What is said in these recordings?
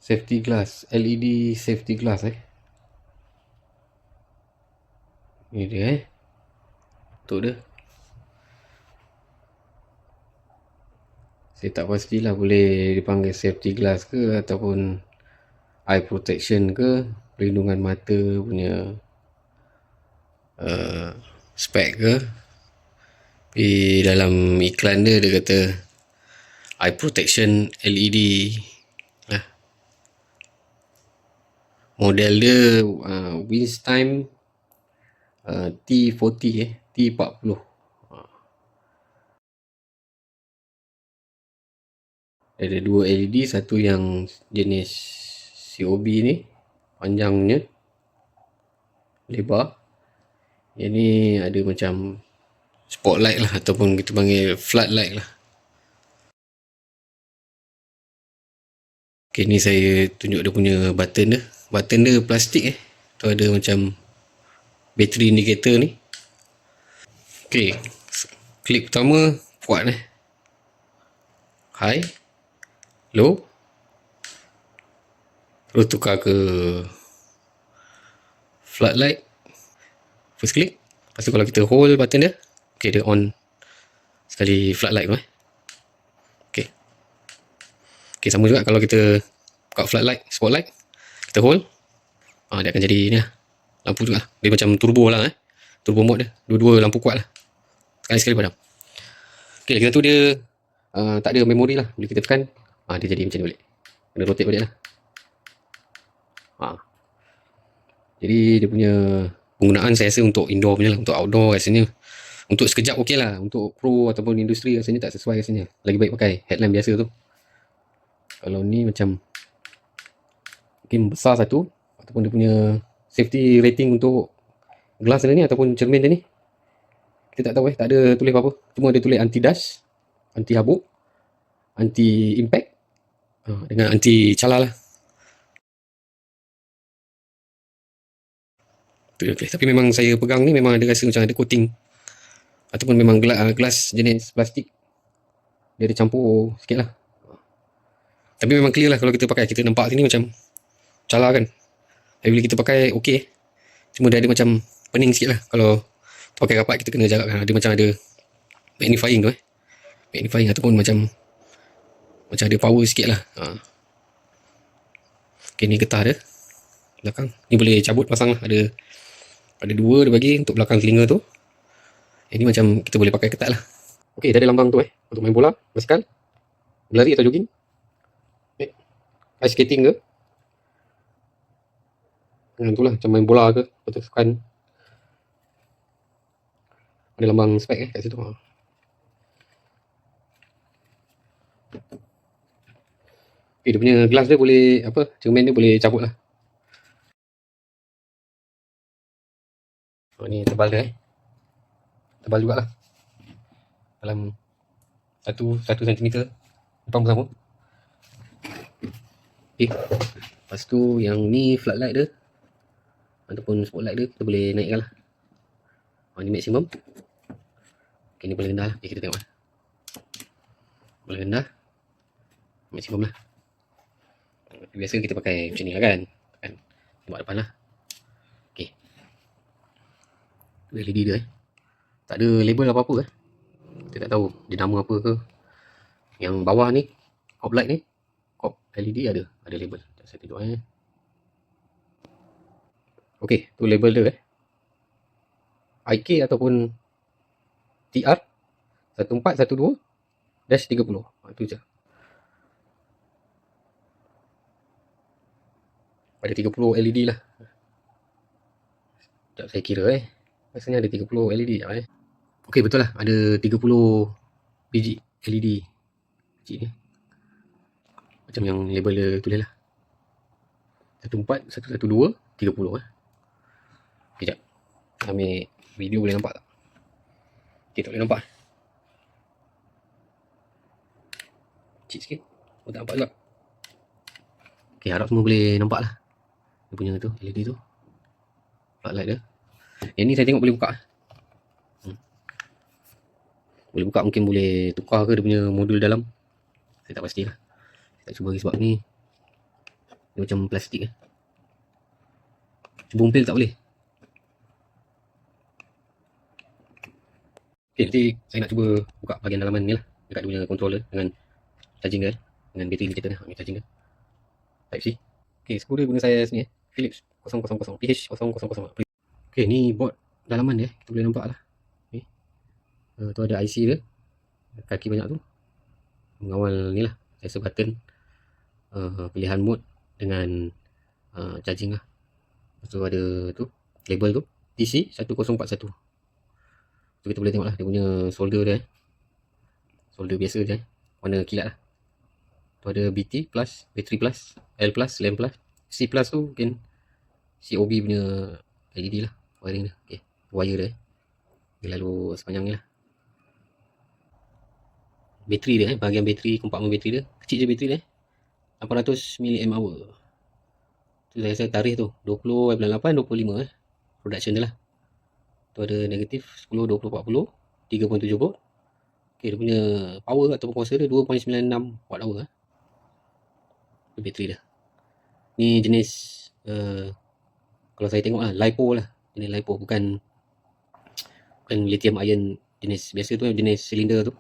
Safety glass, LED safety glass Ni dia untuk dia. Saya tak pastilah boleh dipanggil safety glass ke ataupun eye protection ke, perlindungan mata punya spek ke. Di dalam iklan dia kata eye protection LED lah. Model dia Winstime T40 T40. Ada dua LED, satu yang jenis COB ni, panjangnya, lebar. Yang ni ada macam spotlight lah, ataupun kita panggil floodlight lah. Ok, ni saya tunjuk dia punya button dia. Button dia plastik tu ada macam battery indicator ni. Ok, klik pertama kuat high, low, terus tukar ke floodlight. First click, lepas tu kalau kita hold button dia, ok, dia on sekali floodlight tu ok. Ok, sama juga kalau kita buka floodlight, spotlight, kita hold, dia akan jadi ni lah, lampu juga. Dia macam turbo lah turbo mode dia, dua-dua lampu kuat lah, sekali padam. Ok, lagi satu dia tak ada memori lah, bila kita tekan dia jadi macam ni balik, kena rotate balik lah. Jadi dia punya penggunaan saya rasa untuk indoor punya lah, untuk outdoor rasanya untuk sekejap ok lah, untuk pro ataupun industri rasanya tak sesuai rasanya. Lagi baik pakai headlamp biasa tu. Kalau ni macam mungkin besar satu, ataupun dia punya safety rating untuk glass dia ni ataupun cermin dia ni, kita tak tahu tak ada tulis apa-apa, cuma dia tulis anti dust, anti habuk, anti impact, dengan anti cala lah. Tapi memang saya pegang ni memang ada rasa macam ada coating, ataupun memang glass jenis plastik, dia ada campur sikit lah. Tapi memang clear lah kalau kita pakai, kita nampak sini macam cala kan. Tapi bila kita pakai ok, cuma dia ada macam pening sikit lah. Kalau pakai rapat kita kena jarak kan, dia macam ada magnifying tu magnifying ataupun macam ada power sikit lah. Ok, ni getah dia belakang, ni boleh cabut pasang lah, ada dua dia bagi untuk belakang telinga tu. Ini macam kita boleh pakai ketat lah. Ok, dia ada lambang tu untuk main bola, basikal, berlari atau jogging, ice skating ke, itulah macam main bola ke, betul sukan. Ada lambang spek kat situ. Okay, dia punya glass dia boleh cermin dia boleh cabut lah. Ni tebal dia tebal jugalah, dalam 1 cm depan pun sama. Okay, lepas tu yang ni floodlight dia ataupun spotlight dia kita boleh naikkan lah. Ni maksimum. Ok, ni boleh rendah lah. Okay, kita tengok boleh rendah, maksimum lah. Biasa kita pakai macam ni lah kan, tembak depan lah. Ok, LED dia tak ada label apa-apa kita tak tahu dia nama apa ke. Yang bawah ni hop light ni, hop LED ada label, saya tengok ok, tu label dia IK ataupun TR 1412-30. Itu je. Ada 30 LED lah. Sekejap saya kira rasanya ada 30 LED ok, betul lah, ada 30 biji LED kecil ni, macam yang label dia tulis lah, 14-112-30 Sekejap, ambil video boleh nampak tak? Ok, tak boleh nampak, kecil sikit, tak nampak juga. Ok, harap semua boleh nampak lah dia punya tu LED tu, floodlight dia. Yang ni saya tengok boleh buka, boleh buka, mungkin boleh tukar ke dia punya modul dalam, saya tak pastilah. Saya tak cuba lagi sebab ni Dia macam plastik Cuba umpil tak boleh. Okay, nanti saya nak cuba buka bahagian dalaman ni lah, dekat dia punya controller dengan charging dia, dengan bateri indicator ni, charging dia Type C. Okay, skru dia guna saya sini Philips 000 PH000. Okay, ni board dalaman dia, kita boleh nampak lah. Okay. Tu ada IC dia, kaki banyak tu, mengawal ni lah, sensor button, pilihan mode dengan charging lah. Lepas tu ada tu label tu TC1041. Tu kita boleh tengok lah dia punya solder dia, solder biasa je, warna kilat lah. Tu ada BT plus, battery plus, L plus, lamp plus, C plus tu mungkin COB punya LED lah, wiring dia. Okay, wire dia dia lalu sepanjang ni lah. Bateri dia bahagian bateri, kompartmen bateri dia kecil je, bateri dia 800 mAh. Tu saya rasa tarikh tu 20/8 25 production dia lah. Tu ada negatif 10 20 40 3.7 volt. Okay, dia punya power ataupun kuasa dia 2.96 watt hour tu bateri dia. Ni jenis kalau saya tengok lah, LiPo lah, jenis LiPo, bukan lithium ion jenis biasa tu, jenis silinder tu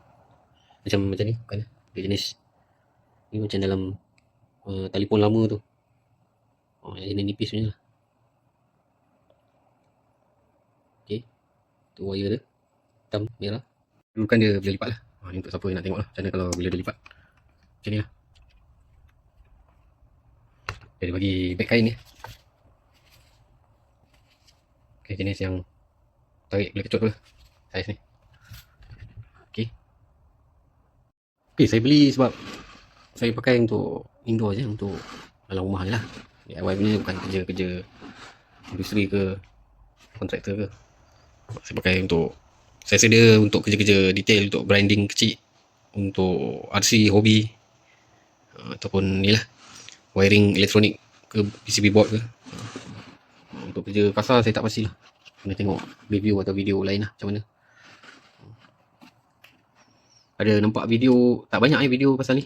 macam ni, bukan dia jenis ni macam dalam telefon lama tu, jenis nipis punya lah. Okay, tu wire dia hitam merah, dulu kan dia boleh lipat lah. Ni untuk siapa yang nak tengok lah macam mana kalau bila dia lipat macam ni lah. Dia bagi beg kain ni. Okay, jenis yang tarik boleh kecut tu lah, saiz ni. Okay, saya beli sebab saya pakai untuk indoor je, untuk dalam rumah je lah. DIY punya, bukan kerja-kerja industri ke kontraktor ke. Saya pakai untuk, saya sedia untuk kerja-kerja detail, untuk branding kecil, untuk RC hobi, ataupun ni lah wiring elektronik ke PCB board ke. Untuk kerja kasar saya tak pastilah, kena tengok review atau video lain lah macam mana. Ada nampak video, tak banyak video pasal ni.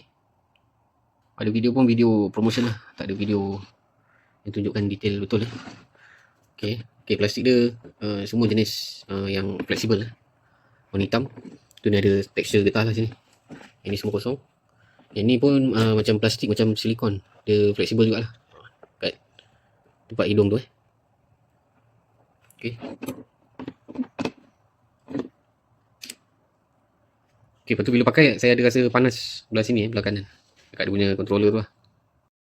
Ada video pun video promotion lah, tak ada video yang tunjukkan detail betul Okay, plastik dia semua jenis yang fleksibel lah. Warna hitam. Tu ni ada tekstur getah lah sini. Ini semua kosong. Yang ni pun macam plastik, macam silikon. Dia fleksibel jugalah. Kat tempat hidung tu Okay. Okay, lepas tu bila pakai saya ada rasa panas belah sini, belah kanan, dekat dia punya controller tu lah.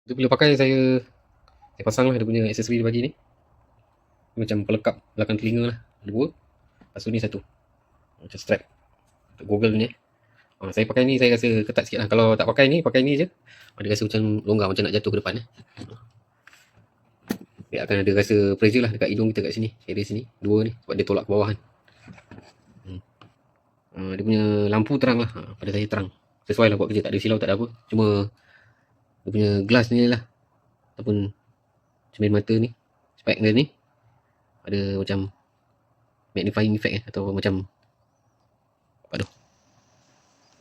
Tu bila pakai saya pasang lah dia punya aksesori dia bagi ni. Macam pelekap belakang telinga lah, ada dua. Lepas tu ni satu, macam strap untuk Google ni. Saya pakai ni saya rasa ketat sikit lah. Kalau tak pakai ni je, ada rasa macam longgar, macam nak jatuh ke depan Dia akan ada rasa pressure lah dekat hidung kita kat sini, area sini, dua ni, sebab dia tolak ke bawah kan. Dia punya lampu terang lah, pada saya terang, sesuai lah buat kerja, tak ada silau, tak ada apa. Cuma dia punya glass ni lah, ataupun cermin mata ni, spek dia ni ada macam magnifying effect atau macam apa tu,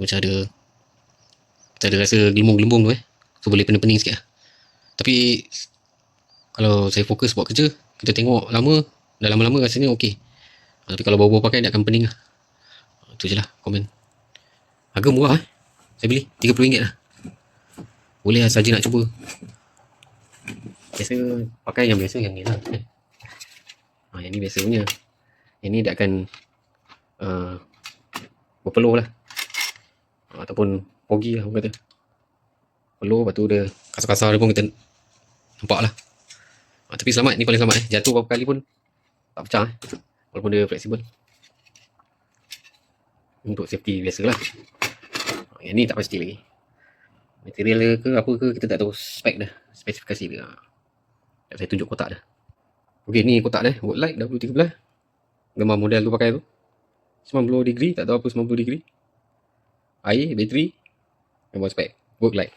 macam ada rasa gelembung-gelembung tu so boleh pening-pening sikit lah. Tapi kalau saya fokus buat kerja, kita tengok lama, dah lama-lama rasanya okey. Tapi kalau baru-baru pakai dia akan pening lah. Tu je lah komen. Harga murah saya beli RM30 lah. Boleh lah saja nak cuba. Biasa pakai yang biasa, yang ni lah. Yang ni biasa punya. Yang ni dia akan berpeluh lah, ataupun foggy lah orang kata. Peluh, lepas tu dia kasar-kasar dia pun kita nampak lah. Tapi selamat, ni paling selamat jatuh berapa kali pun tak pecah walaupun dia fleksibel. Untuk safety biasa lah. Yang ni tak pasti lagi, material dia ke apa ke kita tak tahu, spek dah, spesifikasi dia. Saya tunjuk kotak dah. Ok, ni kotak dia, Worklight W13, gambar model tu pakai tu 90 degree, tak tahu apa 90 degree, air, bateri, gambar spek Worklight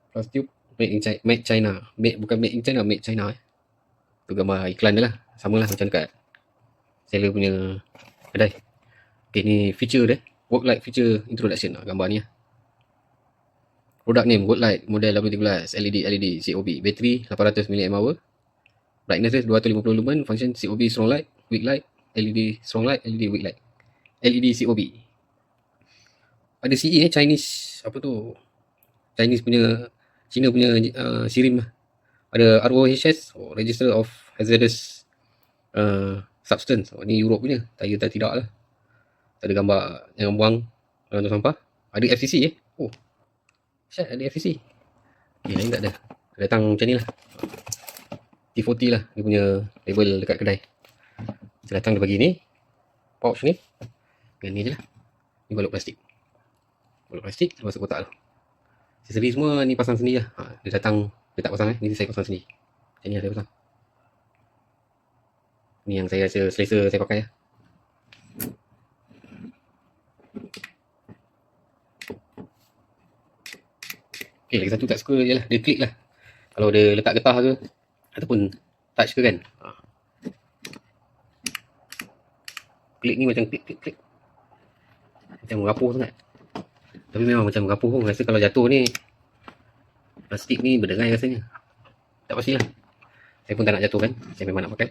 plus tube, made China, bukan made in China, made China tu gambar iklan dia lah, sama lah macam dekat seller punya kedai. Ok, ni feature dia, Worklight feature introduction lah, gambar ni lah. Product name Good Light model W13 LED COB. Bateri 800 mAh. Brightness dia 250 lumen. Function COB strong light, weak light, LED strong light, LED weak light. LED COB. Ada CE Chinese apa tu? Chinese punya, China punya sirim lah. Ada ROHS, Register of Hazardous Substance. Ni Europe punya. Tayar tidak lah. Ada gambar jangan buang dalam sampah. Ada FCC Oh. Syat ada FCC. Lain tak ada. Datang macam ni lah. T40 lah dia punya label dekat kedai. Dia datang dia bagi ni. Pouch ni. Dengan ni je lah. Ni balut plastik. Balut plastik dia masuk kotak tu. Aksesori semua ni pasang sendiri lah. Dia datang, dia tak pasang ni saya pasang sendiri. Macam ni lah saya pasang. Ni yang saya rasa selesa saya pakai lah. Okay, lagi satu tak suka je lah. Dia klik lah. Kalau dia letak getah ke ataupun touch ke kan. Klik ni macam klik. Macam merapuh sangat. Tapi memang macam merapuh pun. Rasa kalau jatuh ni plastik ni berderai rasanya. Tak pastilah. Saya pun tak nak jatuh kan. Saya memang nak pakai.